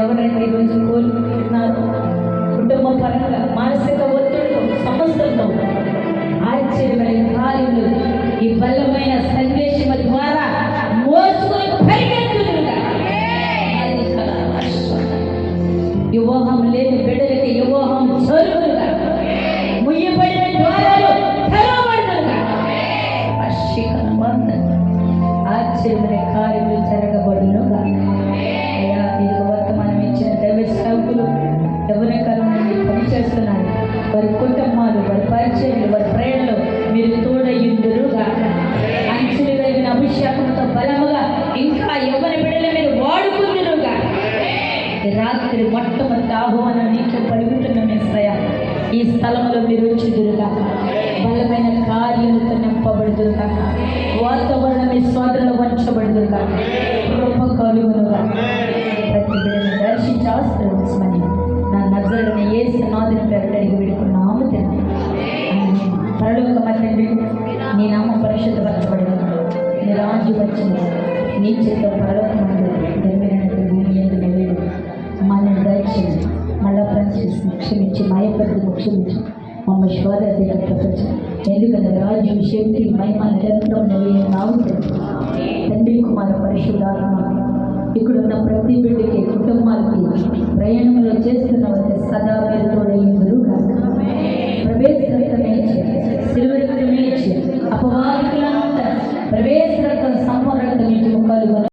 ఎవరైతే ఈరోజు కోల్పోతున్నారు కుటుంబ పరంగా మానసిక ఒత్తిడితో సమస్యలతో ఆశ్చర్యమైన కార్యములు ఈ బలమైన సందేశం ద్వారా మోసుకొని పరిగెత్తుతుందా. వివాహం లేని బిడ్డలకి వివాహం జరుగునుగా, ముయ్యబడిన ద్వారాలు తెరవబడునుగా. ఆశ్చర్యమైన కార్యములు జరగబడునుగా. అయ్యా మీకు వర్తమానం ఇచ్చిన దైవ సేవకులు ఎవరికరం పనిచేస్తున్నారు, వారి కుటుంబాలు, వారి పరిచయాలు, వారి ప్రేరణలు మీరు తోడయుందురుగా. అంచులు కలిగిన అభిషేకంతో బలముగా ఇంకా ఎవరి బిడ్డలు మీరు వాడుకుందురుగా. రాత్రి మొట్టమొదటి ఆహ్వానం నీకు పలుకుతున్న మెస్సయ్య, ఈ స్థలంలో మీరు వచ్చుదురుగా. బలమైన కార్యాలతో నింపబడుదురుగా. వాతావరణం మీ స్వాధీనంలో వంచబడుదురుగా. కృప కలుగునుగా. ప్రతి బిడ్డను దర్శించి ఆశ్రయించమని నా నజరుని యేసు నాదుని పేరు అడిగి వేడుకున్నాము తండ్రి. పరలోక తండ్రి, నీ నామం పరిశుద్ధపరచబడిన, నీ రాజు వచ్చింది, నీ చేత పరలోకమందు మనల్ని దయచేసి మళ్ళా పనిచేసి క్షమించి మాయపడి క్షమించి మమ్మ శోధ ప్రపంచం. ఎందుకంటే రాజ్యం, శక్తి, మహిమ నిరంతరం నావు తండ్రి, కుమార పరిశుద్ధాత్మ ఇక్కడున్న ప్రతి బిడ్డకి, కుటుంబాలకి, ప్రయాణంలో చేస్తున్న